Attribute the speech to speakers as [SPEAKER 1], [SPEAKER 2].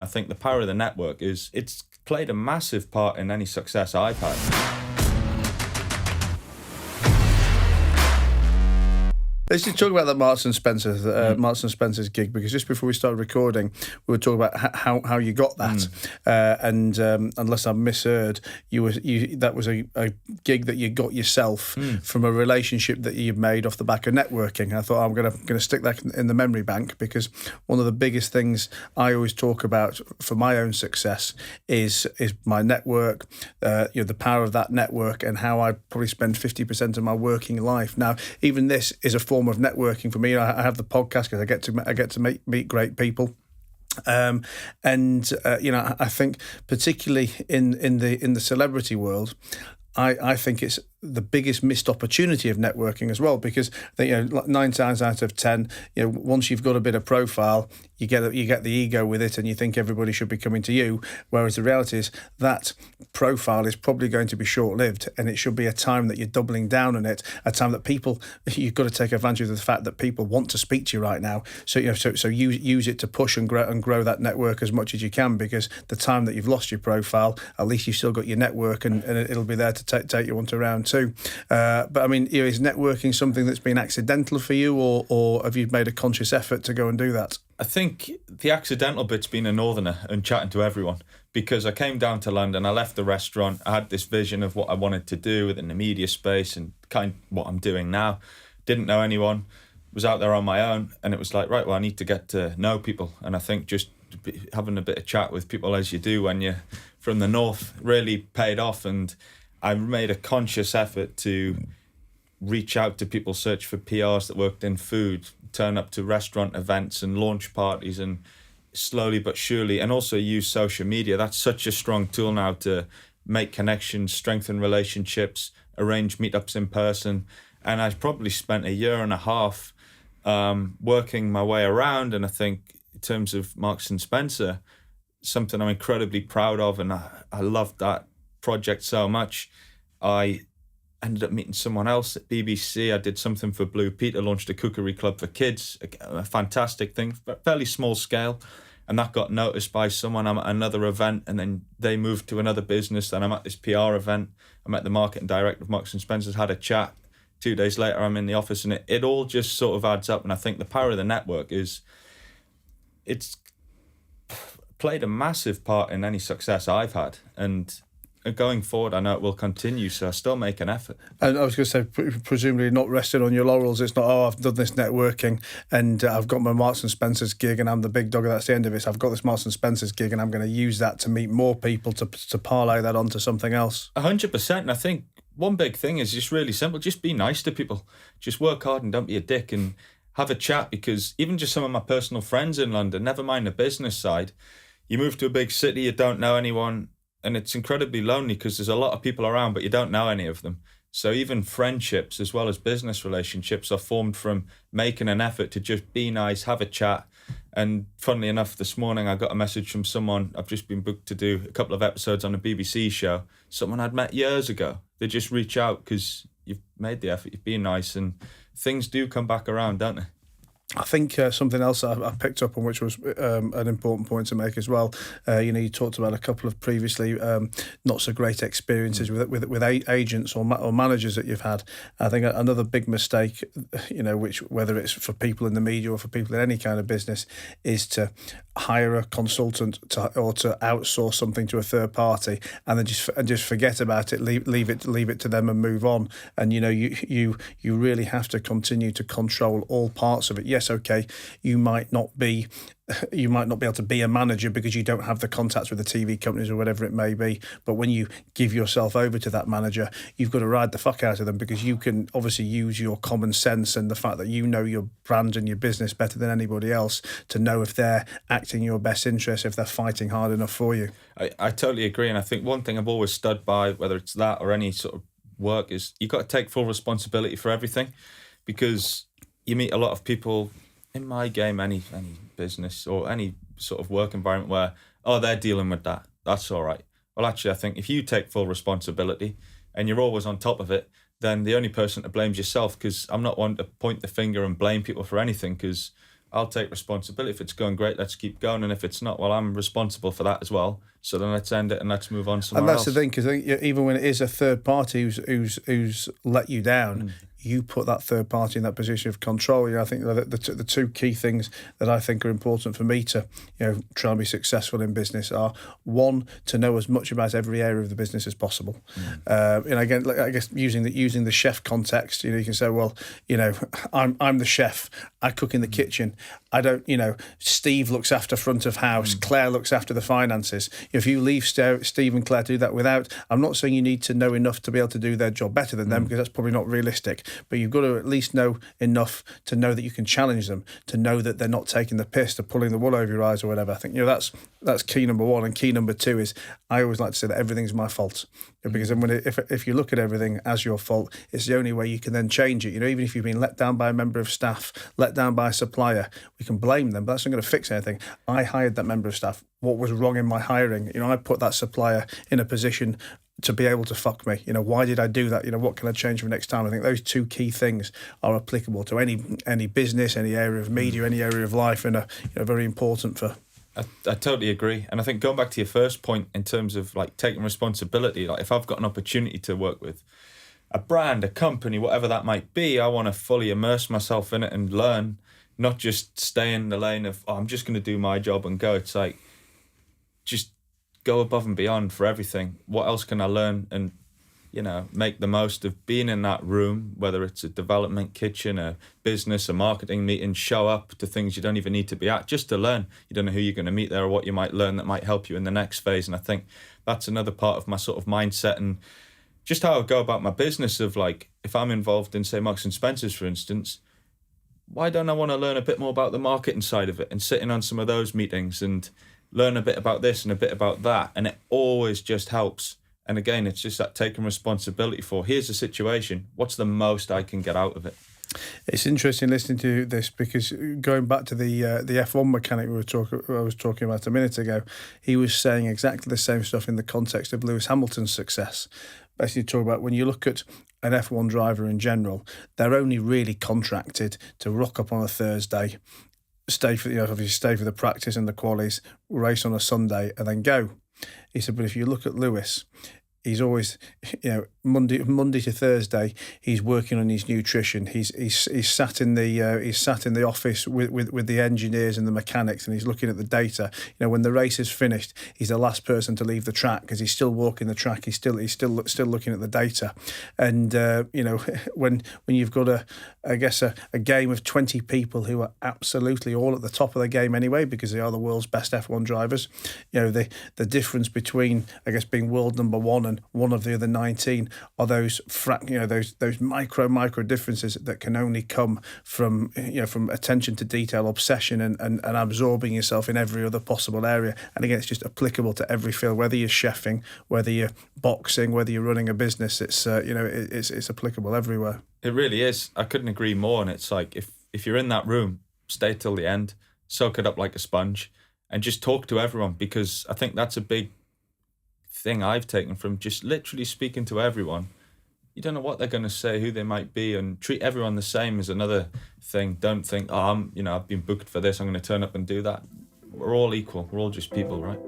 [SPEAKER 1] I think the power of the network it's played a massive part in any success I've had.
[SPEAKER 2] Let's just talk about that Marks and Spencer's gig, because just before we started recording, we were talking about how you got that, and unless I misheard, that was a gig that you got yourself from a relationship that you made off the back of networking. I thought I'm going to stick that in the memory bank, because one of the biggest things I always talk about for my own success is my network, the power of that network, and how I probably spend 50% of my working life. Now, even this is a form of networking for me. I have the podcast because I get to meet great people. I think particularly in the celebrity world, I think it's the biggest missed opportunity of networking as well, because 9 times out of 10, once you've got a bit of profile, you get the ego with it, and you think everybody should be coming to you. Whereas the reality is that profile is probably going to be short-lived, and it should be a time that you're doubling down on it, a time that you've got to take advantage of the fact that people want to speak to you right now. So so use it to push and grow that network as much as you can, because the time that you've lost your profile, at least you've still got your network, and it'll be there to take you onto round two. But I mean, is networking something that's been accidental for you, or have you made a conscious effort to go and do that?
[SPEAKER 1] I think the accidental bit's been a northerner and chatting to everyone, because I came down to London, I left the restaurant, I had this vision of what I wanted to do within the media space and kind of what I'm doing now. Didn't know anyone, was out there on my own, and it was like, right, well, I need to get to know people. And I think just having a bit of chat with people, as you do when you're from the north, really paid off. And I made a conscious effort to reach out to people, search for PRs that worked in food, turn up to restaurant events and launch parties, and slowly but surely, and also use social media. That's such a strong tool now to make connections, strengthen relationships, arrange meetups in person. And I probably spent a year and a half working my way around. And I think in terms of Marks and Spencer, something I'm incredibly proud of, and I loved that project so much. I ended up meeting someone else at BBC. I did something for Blue Peter, launched a cookery club for kids, a fantastic thing, fairly small scale. And that got noticed by someone. I'm at another event, and then they moved to another business. Then I'm at this PR event. I'm at the marketing director of Marks and Spencer's, had a chat. 2 days later, I'm in the office, and it all just sort of adds up. And I think the power of the network it's played a massive part in any success I've had. And going forward, I know it will continue, so I still make an effort.
[SPEAKER 2] And I was going to say, presumably not resting on your laurels. It's not, I've done this networking and I've got my Marks and Spencer's gig and I'm the big dog and that's the end of it. So I've got this Marks and Spencer's gig and I'm going to use that to meet more people, to parlay that onto something else.
[SPEAKER 1] 100%. And I think one big thing is just really simple. Just be nice to people. Just work hard and don't be a dick, and have a chat, because even just some of my personal friends in London, never mind the business side, you move to a big city, you don't know anyone, and it's incredibly lonely because there's a lot of people around, but you don't know any of them. So even friendships as well as business relationships are formed from making an effort to just be nice, have a chat. And funnily enough, this morning I got a message from someone. I've just been booked to do a couple of episodes on a BBC show. Someone I'd met years ago. They just reach out because you've made the effort, you've been nice, and things do come back around, don't they?
[SPEAKER 2] I think something else I picked up on, which was an important point to make as well. You talked about a couple of previously not so great experiences with agents or managers that you've had. I think another big mistake, which whether it's for people in the media or for people in any kind of business, is to hire a consultant or to outsource something to a third party and then just forget about it, leave it to them and move on. And you really have to continue to control all parts of it. Yes, okay, you might not be able to be a manager because you don't have the contacts with the TV companies or whatever it may be. But when you give yourself over to that manager, you've got to ride the fuck out of them, because you can obviously use your common sense and the fact that you know your brand and your business better than anybody else to know if they're acting in your best interest, if they're fighting hard enough for you.
[SPEAKER 1] I totally agree. And I think one thing I've always stood by, whether it's that or any sort of work, is you've got to take full responsibility for everything, because you meet a lot of people in my game, any business or any sort of work environment where, they're dealing with that, that's all right. Well, actually, I think if you take full responsibility and you're always on top of it, then the only person to blame is yourself, because I'm not one to point the finger and blame people for anything, because I'll take responsibility. If it's going great, let's keep going. And if it's not, well, I'm responsible for that as well. So then let's end it and let's move on somewhere else.
[SPEAKER 2] And that's the thing, because even when it is a third party who's let you down, you put that third party in that position of control. I think that the two key things that I think are important for me to try and be successful in business are, one, to know as much about every area of the business as possible. Again, I guess using the chef context, you can say, well, I'm the chef. I cook in the kitchen. I don't, Steve looks after front of house. Claire looks after the finances. If you leave Steve and Claire to do that I'm not saying you need to know enough to be able to do their job better than them, because that's probably not realistic. But you've got to at least know enough to know that you can challenge them, to know that they're not taking the piss, they're pulling the wool over your eyes or whatever. I think that's key number one. And key number two is, I always like to say that everything's my fault, because then if you look at everything as your fault, it's the only way you can then change it. Even if you've been let down by a member of staff, let down by a supplier, we can blame them, but that's not going to fix anything. I hired that member of staff. What was wrong in my hiring? I put that supplier in a position to be able to fuck me. Why did I do that? What can I change for next time? I think those two key things are applicable to any business, any area of media, any area of life, and are very important for.
[SPEAKER 1] I totally agree. And I think going back to your first point in terms of like taking responsibility, like if I've got an opportunity to work with a brand, a company, whatever that might be, I want to fully immerse myself in it and learn, not just stay in the lane of, I'm just going to do my job and go. It's like, just go above and beyond for everything. What else can I learn? And, make the most of being in that room, whether it's a development kitchen, a business, a marketing meeting, show up to things you don't even need to be at, just to learn. You don't know who you're going to meet there or what you might learn that might help you in the next phase. And I think that's another part of my sort of mindset and just how I go about my business of like, if I'm involved in, say, Marks and Spencer's, for instance, why don't I want to learn a bit more about the marketing side of it and sit in on some of those meetings and learn a bit about this and a bit about that? And it always just helps. And again, it's just that taking responsibility for, here's the situation, what's the most I can get out of it?
[SPEAKER 2] It's interesting listening to this, because going back to the F1 mechanic I was talking about a minute ago, he was saying exactly the same stuff in the context of Lewis Hamilton's success. Basically, talk about when you look at an F1 driver in general, they're only really contracted to rock up on a Thursday, stay for the practice and the qualies, race on a Sunday, and then go. He said, but if you look at Lewis, he's always, Monday to Thursday, he's working on his nutrition. He's sat in the office with the engineers and the mechanics, and he's looking at the data. When the race is finished, he's the last person to leave the track because he's still walking the track. He's still looking at the data. And when you've got a game of 20 people who are absolutely all at the top of their game anyway, because they are the world's best F1 drivers, the difference between being world number one and one of the other 19 are those micro differences that can only come from attention to detail, obsession, and absorbing yourself in every other possible area. And again, it's just applicable to every field, whether you're chefing, whether you're boxing, whether you're running a business. It's it's applicable everywhere.
[SPEAKER 1] It really is. I couldn't agree more. And it's like, if you're in that room, stay till the end, soak it up like a sponge, and just talk to everyone, because I think that's a big thing I've taken from just literally speaking to everyone. You don't know what they're going to say, who they might be, and treat everyone the same is another thing. Don't think, I've been booked for this, I'm going to turn up and do that. We're all equal. We're all just people, right?